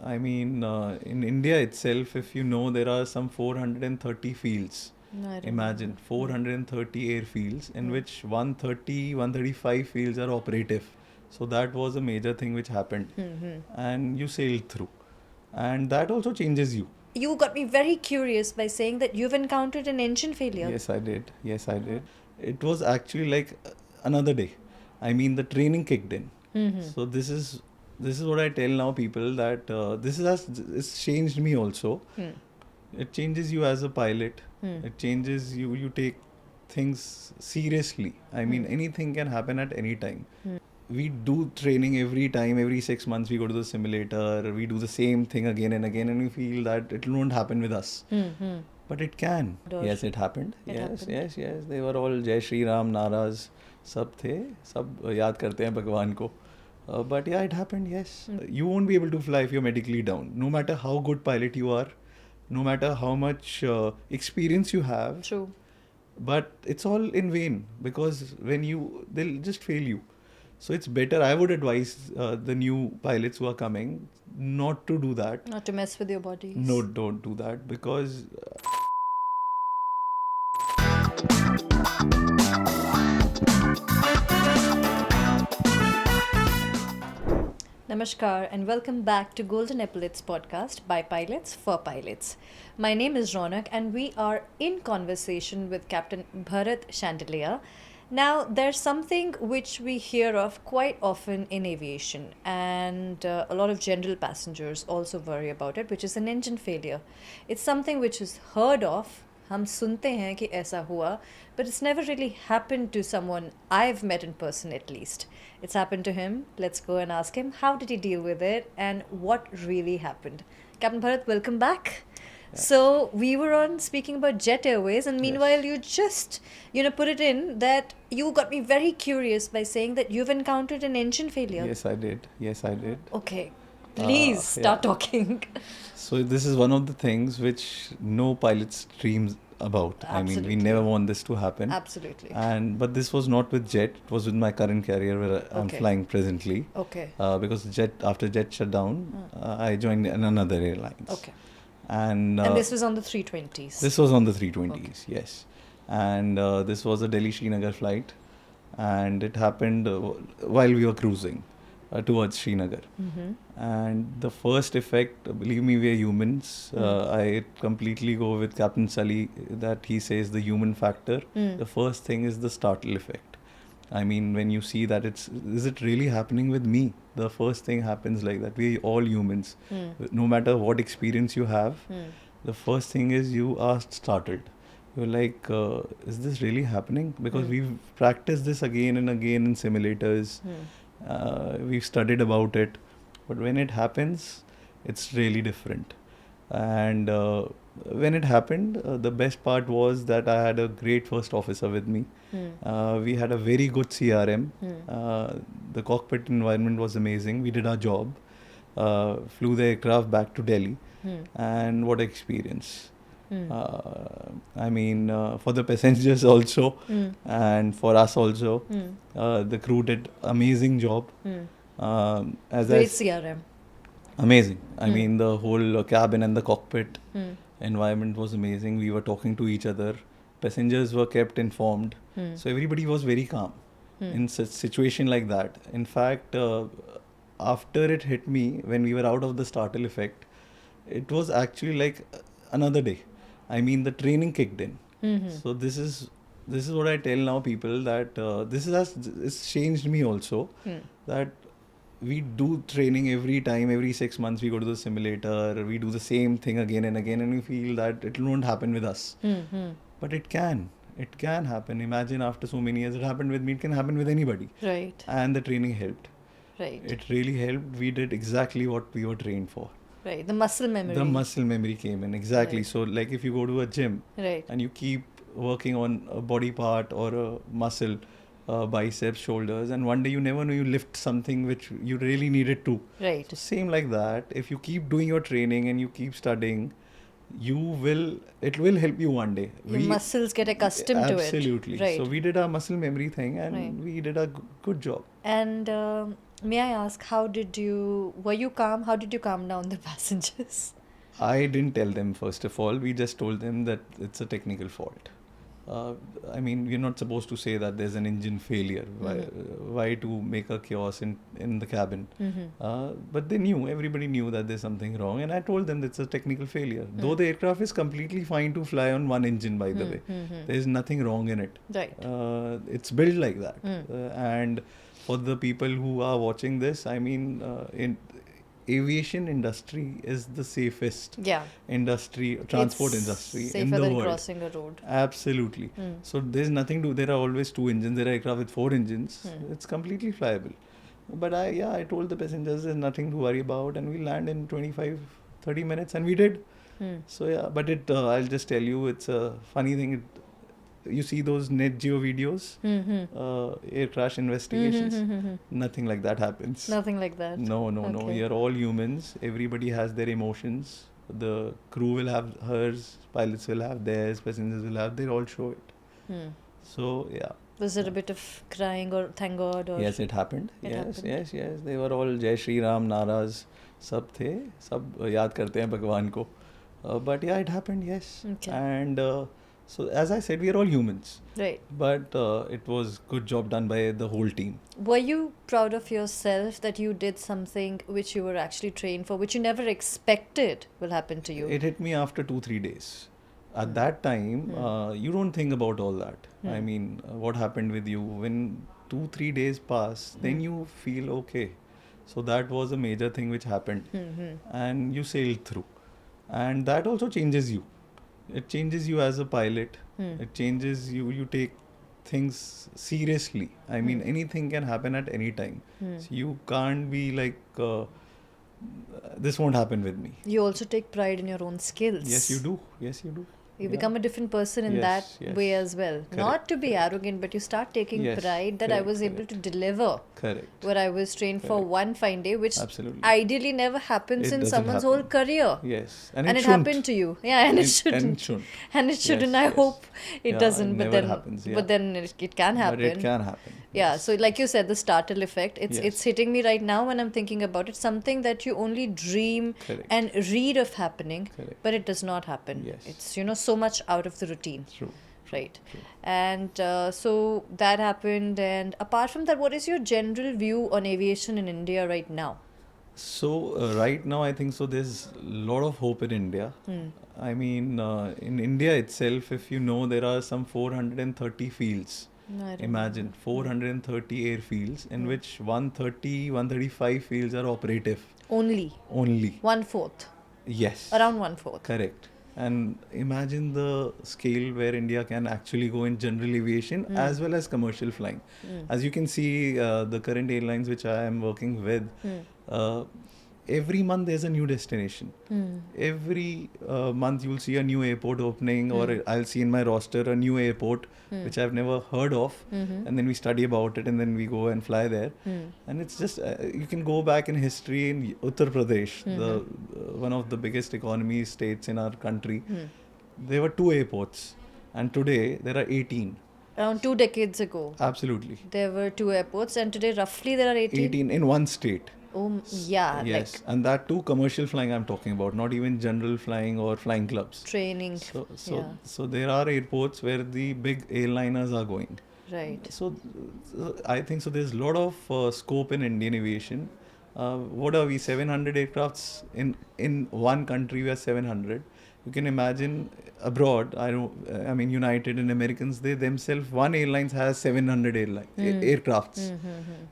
I mean, in India itself, if you know, there are some 430 fields. No, I don't Imagine know. 430 airfields in which 130, 135 fields are operative. So that was a major thing which happened. And you sailed through. And that also changes you. You got me very curious by saying that you've encountered an engine failure. Yes, I did. Yes, I did. It was actually like another day. I mean, the training kicked in. So this is what I tell now people that it's changed me also. It changes you as a pilot. It changes you. You take things seriously. I mean, anything can happen at any time. We do training every time, every 6 months we go to the simulator, we do the same thing again and again, and we feel that it won't happen with us. But it can. Yes, it happened. Yes. They were all Jai Shri Ram Naras. सब थे, सब याद करते हैं भगवान को. But yeah, it happened, yes. You won't be able to fly if you're medically down. No matter how good pilot you are, no matter how much experience you have. True. But it's all in vain because they'll just fail you. So it's better, I would advise the new pilots who are coming not to do that. Not to mess with your bodies. No, don't do that because... Namaskar and welcome back to Golden Epaulets podcast by Pilots for Pilots. My name is Ronak and we are in conversation with Captain Bharat Chandelier. Now, there's something which we hear of quite often in aviation, and a lot of general passengers also worry about it, which is an engine failure. It's something which is heard of. हम सुनते हैं कि ऐसा हुआ, but it's never really happened to someone I've met in person at least. It's happened to him. Let's go and ask him how did he deal with it and what really happened. Captain Bharat, welcome back. Yeah. So we were on speaking about Jet Airways, and meanwhile you just put it in that you got me very curious by saying that you've encountered an engine failure. Yes, I did. Okay, please start talking. So this is one of the things which no pilot dreams about. Absolutely. I mean, we never want this to happen. Absolutely. But this was not with Jet. It was with my current carrier where I'm flying presently. Okay. Because after Jet shut down, I joined another airlines. Okay. And this was on the 320s. This was on the 320s, yes. And this was a Delhi-Srinagar flight. And it happened while we were cruising towards Srinagar. And the first effect, believe me, we are humans. I completely go with Captain Sully that he says the human factor. The first thing is the startle effect. I mean, when you see that is it really happening with me? The first thing happens like that. We're all humans. No matter what experience you have, the first thing is you are startled. You're like, is this really happening? Because we've practiced this again and again in simulators. We've studied about it. But when it happens, it's really different. And when it happened, the best part was that I had a great first officer with me. We had a very good CRM. The cockpit environment was amazing. We did our job. Flew the aircraft back to Delhi. And what experience. I mean, for the passengers also and for us also, the crew did amazing job. Great CRM. Amazing. I mean, the whole cabin and the cockpit environment was amazing. We were talking to each other. Passengers were kept informed. So everybody was very calm in such situation like that. In fact, after it hit me, when we were out of the startle effect, it was actually like another day. I mean, the training kicked in. So this is what I tell now people that it's changed me also. That we do training every time, every 6 months we go to the simulator, we do the same thing again and again, and we feel that it won't happen with us. But it can happen. Imagine after so many years, it happened with me, it can happen with anybody. Right. And the training helped. Right. It really helped. We did exactly what we were trained for. Right. The muscle memory. The muscle memory came in, exactly. Right. So like if you go to a gym and you keep working on a body part or a muscle, biceps, shoulders, and one day you never know you lift something which you really needed to. Right. So same like that, if you keep doing your training and you keep studying, it will help you one day. Your muscles get accustomed to it. Absolutely. Right. So we did our muscle memory thing and we did a good job. And May I ask, were you calm? How did you calm down the passengers? I didn't tell them first of all. We just told them that it's a technical fault. Uh, I mean, you're not supposed to say that there's an engine failure. Why to make a chaos in the cabin? But they knew, everybody knew that there's something wrong, and I told them it's a technical failure. Though the aircraft is completely fine to fly on one engine, by the way, there's nothing wrong in it. Right. It's built like that, and for the people who are watching this, I mean, in aviation industry is the safest Yeah. industry, transport It's industry in safer the than world. crossing a road. Absolutely. So there's nothing to. There are always two engines. There are aircraft with four engines. It's completely flyable. But I told the passengers there's nothing to worry about, and we land in 25, 30 minutes, and we did. So yeah, but I'll just tell you, it's a funny thing. You see those Net Geo videos, air crash investigations. Nothing like that happens. Nothing like that. No. Okay. You're all humans. Everybody has their emotions. The crew will have hers, pilots will have theirs, passengers will have. They'll all show it. So yeah. Was there a bit of crying or thank God or? Yes, it happened. It Yes. happened. They were all Jai Shri Ram naras. सब थे. सब याद करते हैं भगवान को. But yeah, it happened. Yes. Okay. And so as I said, we are all humans. Right. But it was good job done by the whole team. Were you proud of yourself that you did something which you were actually trained for, which you never expected will happen to you? It hit me after 2-3 days. At that time, you don't think about all that. I mean, what happened with you? When 2-3 days pass, then you feel okay. So that was a major thing which happened. And you sailed through. And that also changes you. It changes you as a pilot. It changes you. You take things seriously. I mean, anything can happen at any time. So you can't be like, this won't happen with me. You also take pride in your own skills. Yes, you do. Yes, you do. You Yeah. become a different person in Yes, that yes. way as well. Correct, Not to be arrogant, but you start taking Yes, pride that I correct, was able correct. to deliver Correct. what I was trained for Correct. one fine day, which Absolutely. ideally never happens It in doesn't someone's happen. whole career. Yes. And it shouldn't. happened to you. Yeah, and it shouldn't. And it shouldn't. And it shouldn't. Yes, I yes. hope it Yeah, doesn't. it But never then, happens, yeah. but then it can happen. But it can happen. Yeah, Yes. so like you said, the startle effect, it's Yes. hitting me right now when I'm thinking about it. Something that you only dream Correct. and read of happening, Correct. but it does not happen. Yes. It's, so much out of the routine. True. Right. And so that happened. And apart from that, what is your general view on aviation in India right now? So right now, I think so. There's a lot of hope in India. I mean, in India itself, if you know, there are some 430 fields. No, I don't Imagine 430 airfields in which 135 fields are operative Only only. 1/4, Yes. around 1/4. Correct. And imagine the scale where India can actually go in general aviation as well as commercial flying. As you can see, the current airlines which I am working with, every month there's a new destination. Every month you'll see a new airport opening, or I'll see in my roster a new airport which I've never heard of, and then we study about it, and then we go and fly there. And it's just you can go back in history in Uttar Pradesh, the one of the biggest economy states in our country. There were 2 airports, and today there are 18. Around 2 decades ago, Absolutely. there were 2 airports, and today roughly there are 18. 18 in one state. Oh, yeah, Yes, like and that too commercial flying I'm talking about, not even general flying or flying clubs. training. So yeah, there are airports where the big airliners are going. right. So I think so. There's a lot of scope in Indian aviation. What are we? 700 aircrafts in one country. We are 700. You can imagine abroad. I mean, United and Americans. They themselves, one airlines has 700 aircrafts.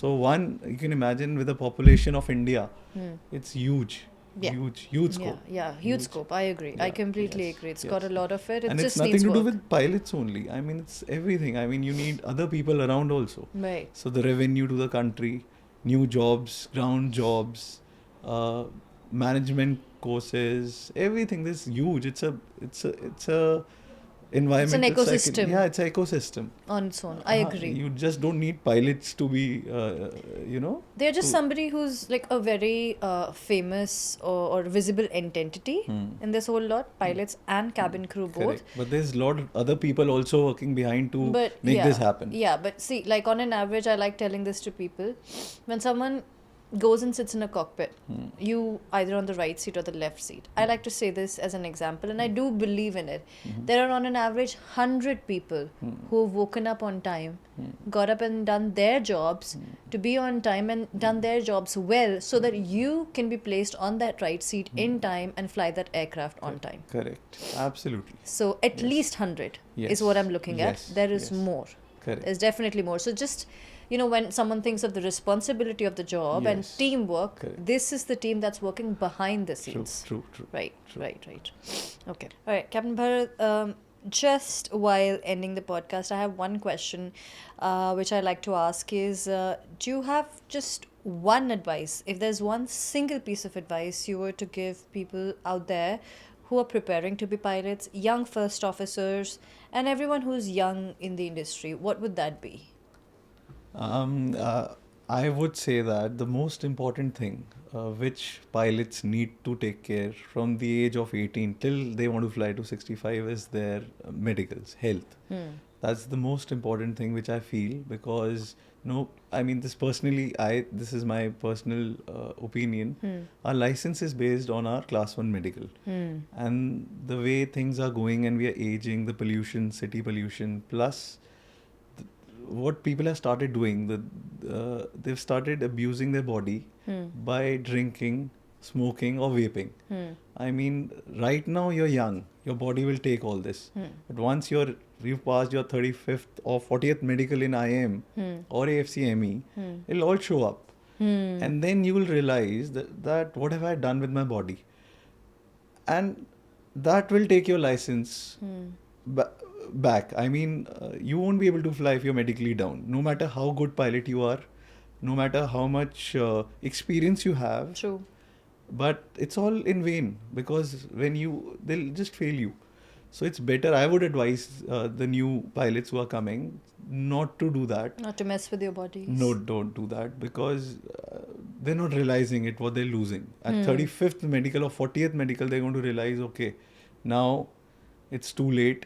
So you can imagine with a population of India, it's huge. Yeah. Huge scope. Yeah, huge scope. I agree. I Yeah, completely yes, agree. It's yes. got a lot of it. It And it's just nothing needs to do work. with pilots only. I mean, it's everything. I mean, you need other people around also. Right. So the revenue to the country, new jobs, ground jobs, management courses, everything. This is huge. It's a environmental ecosystem. Yeah, it's an ecosystem. On its own. I agree. You just don't need pilots to be, They're just to- somebody who's like a very famous or visible entity in this whole lot. Pilots and cabin crew both. Correct. But there's a lot of other people also working behind to But make yeah, this happen. Yeah, but see, like on an average, I like telling this to people. When someone goes and sits in a cockpit, you either on the right seat or the left seat. I like to say this as an example, and I do believe in it. There are on an average 100 people who've woken up on time, got up and done their jobs to be on time and done their jobs well, so that you can be placed on that right seat in time and fly that aircraft on time. Correct. Absolutely. So at least 100 is Yes. what I'm looking Yes. at. There is Yes. more. Correct. There's definitely more. So just, when someone thinks of the responsibility of the job and Yes. teamwork, Correct. this is the team that's working behind the True, scenes. true, true. Right, True. right. Okay. All right, Captain Bharat, just while ending the podcast, I have one question which I like to ask is, do you have just one advice? If there's one single piece of advice you were to give people out there who are preparing to be pilots, young first officers, and everyone who's young in the industry, what would that be? I would say that the most important thing which pilots need to take care from the age of 18 till they want to fly to 65 is their medicals, health. That's the most important thing which I feel, because this is my personal opinion. Our license is based on our class 1 medical. And the way things are going and we are aging, the pollution, city pollution, plus what people have started doing, they've started abusing their body by drinking, smoking or vaping. I mean, right now you're young, your body will take all this. But once you've passed your 35th or 40th medical in IM or AFCME, it'll all show up. And then you will realize that what have I done with my body? And that will take your license back. I mean, you won't be able to fly if you're medically down. No matter how good pilot you are, no matter how much experience you have. True. But it's all in vain, because they'll just fail you. So it's better, I would advise the new pilots who are coming not to do that. Not to mess with your bodies. No, don't do that, because they're not realizing it, what they're losing. At 35th medical or 40th medical, they're going to realize, okay, now it's too late,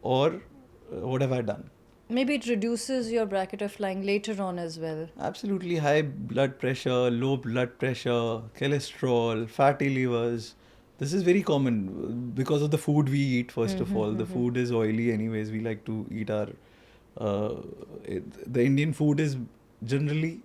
or what have I done? Maybe it reduces your bracket of flying later on as well. Absolutely. High blood pressure, low blood pressure, cholesterol, fatty livers. This is very common because of the food we eat, first of all. The food is oily anyways. We like to eat the Indian food is generally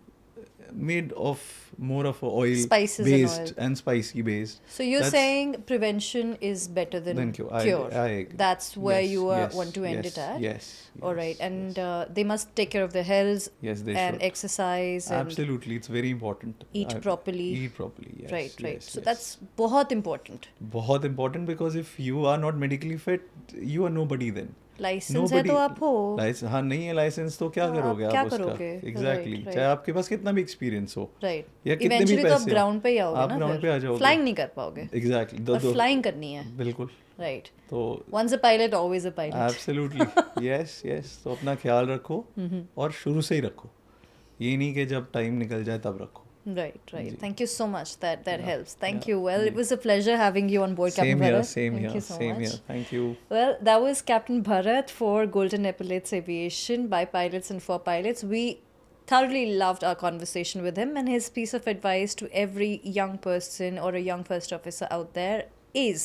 made of more of a oil Spices based and oil. and spicy based. So you're saying prevention is better than cure. cure. I agree. That's where Yes, you yes, want to end yes, it at? Yes. All right. yes, And yes. they must take care of their health Yes, they and should. exercise and Absolutely, it's very important. eat properly. Eat properly, yes. right. yes, So yes. that's बहुत important. बहुत important, because if you are not medically fit, you are nobody then. License है तो आप हो. हाँ, नहीं है licence तो क्या हाँ, करोगे आप आप क्या उसका? करोगे? Eexactly. Right, चाहे आपके पास कितना भी एक्सपीरियंस हो, Right. या कितने भी Eventually तो आप पैसे हो, ग्राउंड पे ही आओगे आप ना ग्राउंड पे आ फिर. जाओगे. फ्लाइंग नहीं कर पाओगे. Exactly. और फ्लाइंग करनी है. बिल्कुल. Right. तो Once a pilot, always a pilot. Absolutely yes yes. तो अपना ख्याल रखो और शुरू से ही रखो. ये नहीं कि जब टाइम निकल जाए तब रखो. Right. Ji. Thank you so much. That helps. Thank Yeah. you. Well, Ji. it was a pleasure having you on board, Captain Same here, Bharat. same Thank here, you so same much. here. Thank you. Well, that was Captain Bharat for Golden Epaulets Aviation, by pilots and for pilots. We thoroughly loved our conversation with him, and his piece of advice to every young person or a young first officer out there is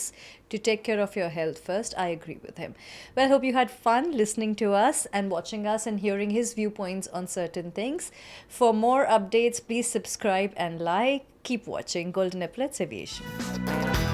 to take care of your health first. I agree with him. Well, I hope you had fun listening to us and watching us and hearing his viewpoints on certain things. For more updates, please subscribe and like. Keep watching Golden Epaulets Aviation.